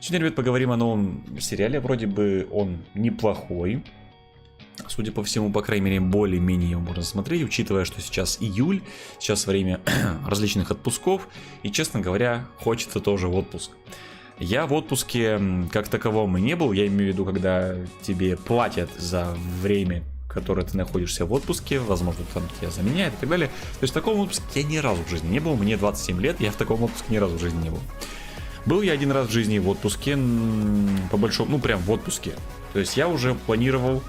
Сегодня, ребят, поговорим о новом сериале. Вроде бы он неплохой. Судя по всему, по крайней мере, более-менее его можно смотреть, учитывая, что сейчас июль, сейчас время различных отпусков, и, честно говоря, хочется тоже в отпуск. Я в отпуске как таковом и не был, я имею в виду, когда тебе платят за время, которое ты находишься в отпуске, возможно, там тебя заменяют и так далее. То есть в таком отпуске я ни разу в жизни не был, мне 27 лет, я в таком отпуске ни разу в жизни не был. Был я один раз в жизни в отпуске, по большому, ну прям в отпуске. То есть я уже планировал,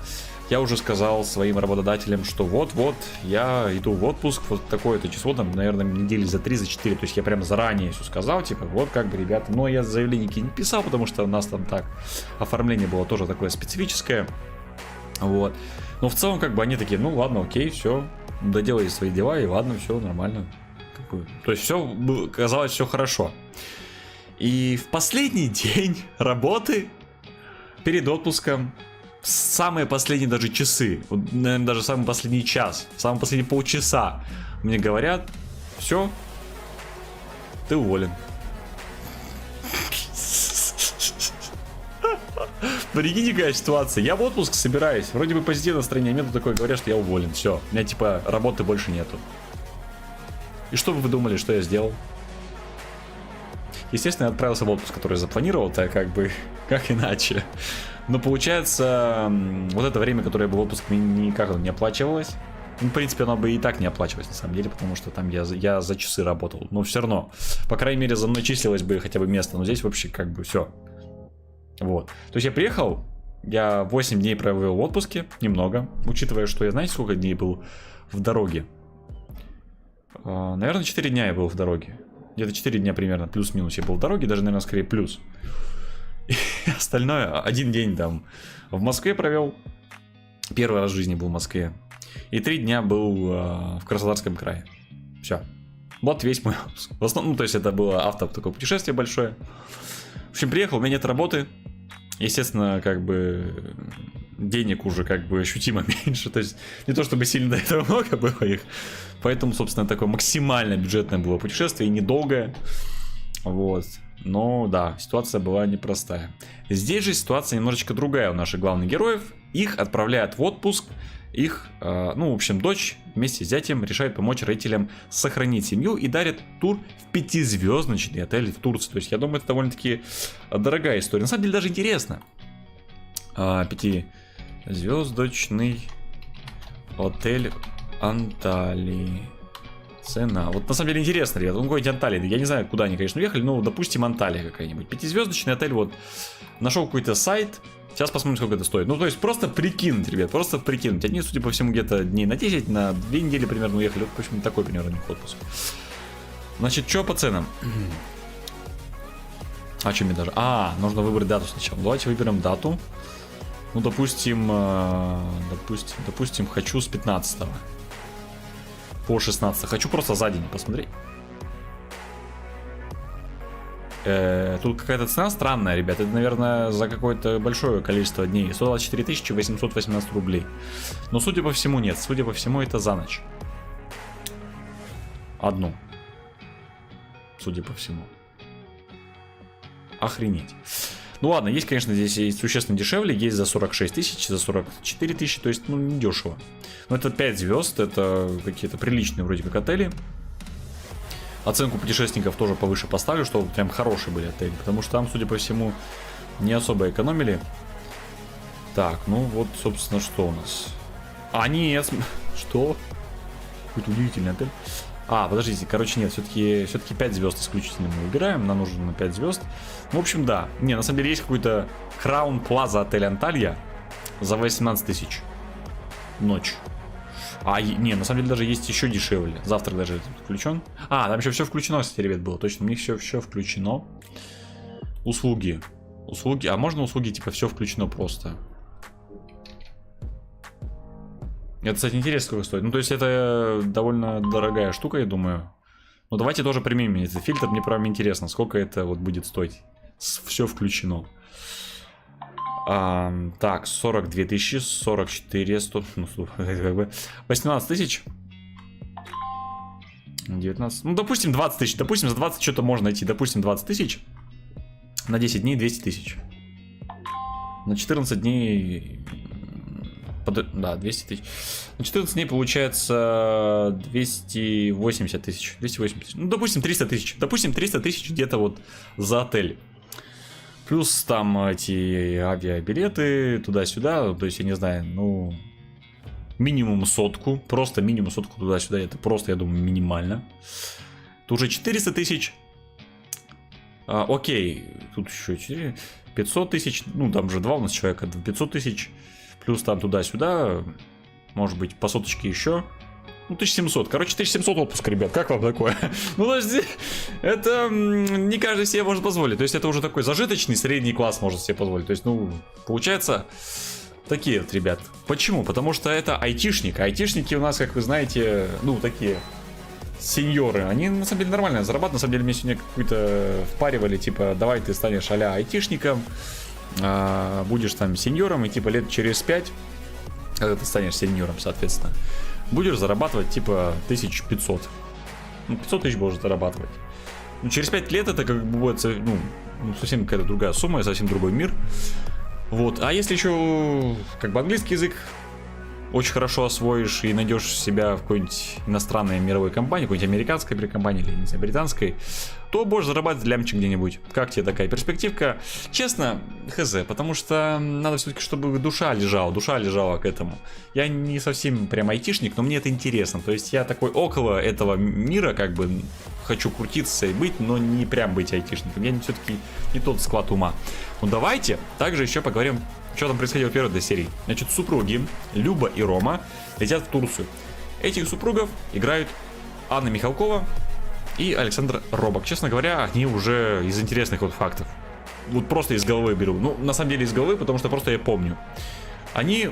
я уже сказал своим работодателям, что вот-вот, я иду в отпуск, вот такое-то число, там, наверное, недели за 3, за 4. То есть я прям заранее все сказал, типа, вот как бы, ребята. Но я заявление не писал, потому что у нас там так, оформление было тоже такое специфическое. Вот. Но в целом, как бы, они такие, ну ладно, окей, все, доделай свои дела, и ладно, все нормально. То есть все, казалось, все хорошо. И в последний день работы, перед отпуском, самые последние даже часы, наверное, даже самый последний час, самый последний полчаса, мне говорят, все, ты уволен. Прикиньте, какая ситуация. Я в отпуск собираюсь, вроде бы позитивное настроение, а мне тут такое говорят, что я уволен. Все, у меня типа работы больше нету. И что бы вы думали, что я сделал? Естественно, я отправился в отпуск, который запланировал, так как бы, как иначе. Но получается, вот это время, которое я был в отпуске, никак не оплачивалось. Ну, в принципе, оно бы и так не оплачивалось, на самом деле, потому что там я за часы работал. Но все равно, по крайней мере, за мной числилось бы хотя бы место. Но здесь вообще как бы все. Вот. То есть я приехал, я 8 дней провел в отпуске, немного. Учитывая, что я, знаете, сколько дней был в дороге? Наверное, 4 дня я был в дороге. Где-то 4 дня примерно, плюс-минус я был в дороге, даже, наверное, скорее плюс. И остальное, один день там в Москве провел. Первый раз в жизни был в Москве. И 3 дня был в Краснодарском крае. Все. Вот весь мой отпуск. В основном, ну, то есть это было такое путешествие большое. В общем, приехал, у меня нет работы. Естественно, как бы денег уже как бы ощутимо меньше. То есть не то чтобы сильно до этого много было их. Поэтому, собственно, такое максимально бюджетное было путешествие и недолгое. Вот. Но да, ситуация была непростая. Здесь же ситуация немножечко другая у наших главных героев. Их отправляют в отпуск. Их, ну, в общем, дочь вместе с зятем решает помочь родителям сохранить семью и дарит тур в 5-звездочный отель в Турции. То есть, я думаю, это довольно-таки дорогая история. На самом деле, даже интересно. 5-звездочный отель Анталии. Цена. Вот на самом деле интересно, ребят. Он какой-нибудь Анталия. Я не знаю, куда они, конечно, уехали, но, допустим, Анталия какая-нибудь. 5-звездочный отель, вот. Нашел какой-то сайт. Сейчас посмотрим, сколько это стоит. Ну, то есть, просто прикинуть, ребят, просто прикинуть. Они, судя по всему, где-то дней на 10, на 2 недели примерно уехали. Вот, почему такой примерно у них отпуск. Значит, что по ценам? А что мне даже? Нужно выбрать дату сначала. Давайте выберем дату. Ну, допустим, хочу с 15 по 16. Хочу просто за день посмотреть. Тут какая-то цена странная, ребят. Это, наверное, за какое-то большое количество дней. 124 818 рублей. Но, судя по всему, нет. Судя по всему, это за ночь. Одну. Судя по всему. Охренеть. Ну ладно, есть, конечно, здесь есть существенно дешевле. Есть за 46 тысяч, за 44 тысячи. То есть, ну, не дешево. Но это 5 звезд. Это какие-то приличные вроде как отели. Оценку путешественников тоже повыше поставлю, чтобы прям хорошие были отели. Потому что там, судя по всему, не особо экономили. Так, ну вот, собственно, что у нас? Нет. Что? Какой-то удивительный отель. Подождите, короче, нет, все-таки 5 звезд исключительно мы выбираем. Нам нужно 5 звезд. Ну, в общем, да. Не, на самом деле есть какой-то Crown Plaza отель Анталия за 18 тысяч. Ночь. Не, на самом деле даже есть еще дешевле. Завтрак даже включен. Там еще все включено, кстати, ребят, было. Точно, у них все включено. Услуги. Можно услуги, типа, все включено просто? Это, кстати, интересно, сколько стоит. Ну, то есть, это довольно дорогая штука, я думаю. Но давайте тоже применим этот фильтр. Мне прям интересно, сколько это вот будет стоить. Все включено. Так, 42 тысячи, 44, 100, ну, как бы 18 тысяч. 19, ну, допустим, 20 тысяч. Допустим, за 20 что-то можно найти. Допустим, 20 тысяч. На 10 дней 200 тысяч. На 14 дней... Да, 200 тысяч. На 14 дней получается 280 тысяч. 280 тысяч. Ну, допустим, 300 тысяч. Допустим, 300 тысяч где-то вот за отель. Плюс там эти авиабилеты туда-сюда. То есть, я не знаю, ну... Минимум сотку. Просто минимум сотку туда-сюда. Это просто, я думаю, минимально. Тут уже 400 тысяч. Окей. Тут еще 4... 500 тысяч. Ну, там же 2 у нас человека. 500 тысяч. Плюс там туда-сюда. Может быть, по соточке еще. Ну, 1700. Короче, 1700 отпуск, ребят. Как вам такое? Ну, подожди. Это не каждый себе может позволить. То есть, это уже такой зажиточный средний класс может себе позволить. То есть, ну, получается, такие вот, ребят. Почему? Потому что это айтишник. Айтишники у нас, как вы знаете, ну, такие сеньоры. Они, на самом деле, нормально зарабатывают. На самом деле, мне сегодня какую-то впаривали, типа, давай ты станешь а-ля айтишником. Будешь там сеньором, и типа лет через 5, когда ты станешь сеньором, соответственно, будешь зарабатывать типа 1500. Ну, 500 тысяч будешь зарабатывать. Ну, через 5 лет это как бы будет, ну совсем какая-то другая сумма, совсем другой мир. Вот. А если еще как бы английский язык очень хорошо освоишь и найдешь себя в какой-нибудь иностранной мировой компании, какой-нибудь американской компании или, не знаю, британской, то будешь зарабатывать лямчик где-нибудь. Как тебе такая перспективка? Честно, хз, потому что надо все-таки, чтобы душа лежала к этому. Я не совсем прям айтишник, но мне это интересно. То есть я такой около этого мира, как бы, хочу крутиться и быть, но не прям быть айтишником. Я все-таки не тот склад ума. Ну давайте также еще поговорим, что там происходило в первой этой серии. Значит, супруги Люба и Рома летят в Турцию. Этих супругов играют Анна Михалкова и Александр Робок. Честно говоря, они уже из интересных вот фактов. Вот просто из головы беру. Ну, на самом деле из головы, потому что просто я помню. Они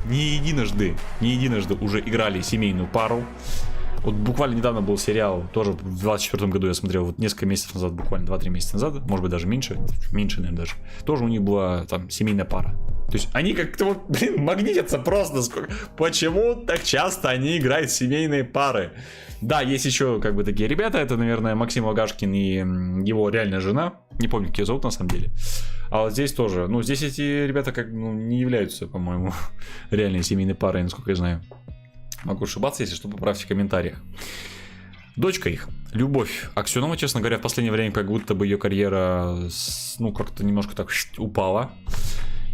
не единожды уже играли семейную пару. Вот буквально недавно был сериал, тоже в 24 году я смотрел, вот несколько месяцев назад, буквально 2-3 месяца назад, может быть даже меньше, наверное, даже. Тоже у них была там семейная пара. То есть они как-то вот, блин, магнитятся просто. Почему так часто они играют в семейные пары? Да, есть еще как бы такие ребята, это, наверное, Максим Вагашкин и его реальная жена. Не помню, как ее зовут на самом деле. А вот здесь тоже, ну здесь эти ребята как ну, не являются, по-моему, реальной семейной парой, насколько я знаю. Могу ошибаться, если что, поправьте в комментариях. Дочка их, Любовь Аксенова, честно говоря, в последнее время как будто бы ее карьера, ну, как-то немножко так упала.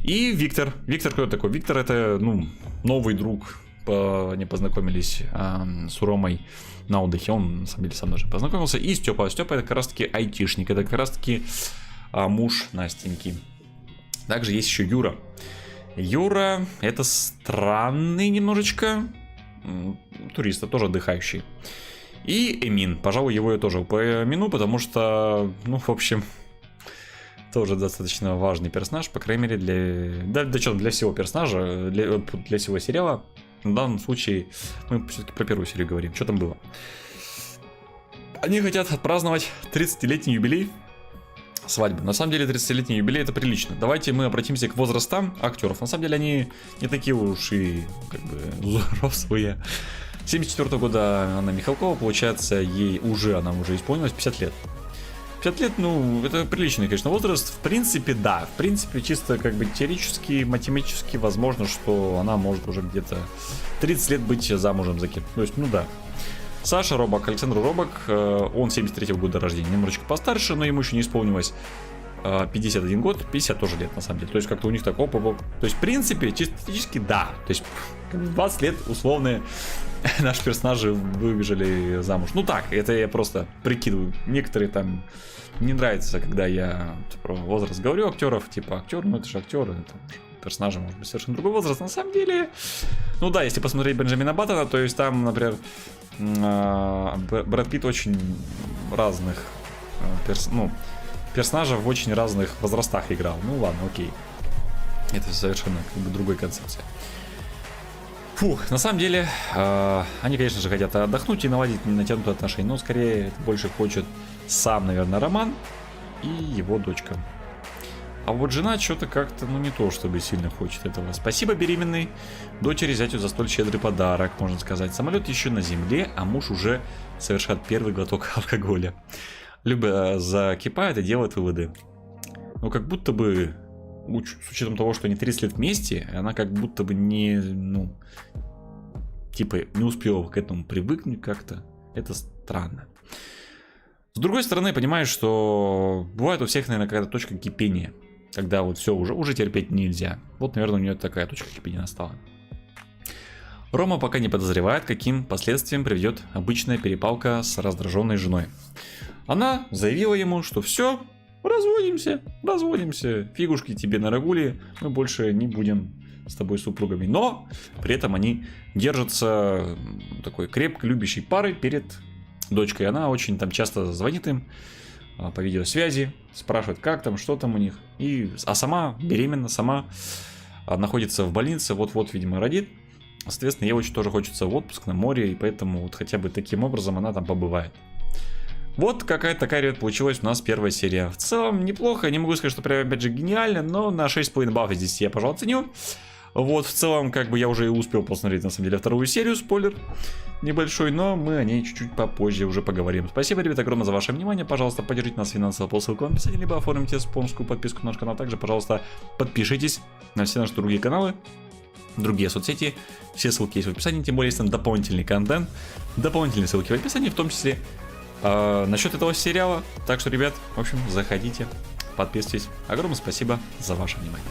И Виктор. Виктор кто такой? Виктор это, ну, новый друг. Они познакомились с Ромой на отдыхе. Он, на самом деле, сам даже познакомился. И Степа. Степа это как раз таки айтишник. Это как раз таки муж Настеньки. Также есть еще Юра. Юра это странный немножечко турист, тоже отдыхающий. И Эмин, пожалуй, его я тоже упомяну, потому что, ну, в общем, тоже достаточно важный персонаж, по крайней мере, для всего персонажа, для всего сериала. В данном случае мы все-таки про первую серию говорим. Что там было? Они хотят отпраздновать 30-летний юбилей свадьбы. На самом деле 30-летний юбилей это прилично. Давайте мы обратимся к возрастам актеров. На самом деле они не такие уж и как бы взрослые. 74 года Анна Михалкова, получается, она уже исполнилось 50 лет. 50 лет, ну, это приличный, конечно, возраст. В принципе, да. В принципе, чисто как бы теоретически, математически возможно, что она может уже где-то 30 лет быть замужем за кем. То есть, ну да. Саша Робок, Александр Робок, он 73-го года рождения, немножечко постарше, но ему еще не исполнилось 51 год, 50 тоже лет на самом деле. То есть как-то у них так оп-оп-оп. То есть в принципе, чисто теоретически да. То есть 20 лет условные наши персонажи выбежали замуж. Ну так, это я просто прикидываю. Некоторые там не нравится, когда я про возраст говорю актеров, типа актер, ну это же актеры, персонажа может быть совершенно другой возраст. На самом деле, ну да, если посмотреть Бенджамина Баттона, то есть там, например, Брэд Питт очень разных персонажей в очень разных возрастах играл. Ну ладно, окей. Это совершенно как бы другой концепция. Фух, на самом деле, они, конечно же, хотят отдохнуть и наладить натянутые отношения, но скорее больше хочет сам, наверное, Роман и его дочка. А вот жена что-то как-то, ну, не то, чтобы сильно хочет этого. Спасибо, беременной дочери, зятю за столь щедрый подарок, можно сказать. Самолет еще на земле, а муж уже совершает первый глоток алкоголя. Люба закипает и делает выводы. но как будто бы, с учетом того, что они 30 лет вместе, она как будто бы не, ну, типа, не успела к этому привыкнуть как-то. Это странно. С другой стороны, понимаешь, что бывает у всех, наверное, какая-то точка кипения, когда вот все, уже терпеть нельзя. Вот, наверное, у нее такая точка кипения настала. Рома пока не подозревает, каким последствиям приведет обычная перепалка с раздраженной женой. Она заявила ему, что все, разводимся, фигушки тебе на рагуле, мы больше не будем с тобой супругами. Но при этом они держатся такой крепко любящей парой перед дочкой. Она очень там часто звонит им по видеосвязи, спрашивает, как там, что там у них. А сама беременна, сама находится в больнице, вот-вот, видимо, родит. Соответственно, ей очень тоже хочется в отпуск на море, и поэтому вот хотя бы таким образом она там побывает. Вот какая-то такая, ребят, получилась у нас первая серия. В целом неплохо, не могу сказать, что прям опять же гениально, но на 6,5 баллов здесь я, пожалуй, оценю. Вот, в целом, как бы я уже и успел посмотреть, на самом деле, вторую серию, спойлер небольшой, но мы о ней чуть-чуть попозже уже поговорим. Спасибо, ребят, огромное за ваше внимание, пожалуйста, поддержите нас финансово по ссылке в описании, либо оформите спонсорскую подписку на наш канал. Также, пожалуйста, подпишитесь на все наши другие каналы, другие соцсети, все ссылки есть в описании, тем более есть там дополнительный контент, дополнительные ссылки в описании, в том числе насчет этого сериала. Так что, ребят, в общем, заходите, подписывайтесь. Огромное спасибо за ваше внимание.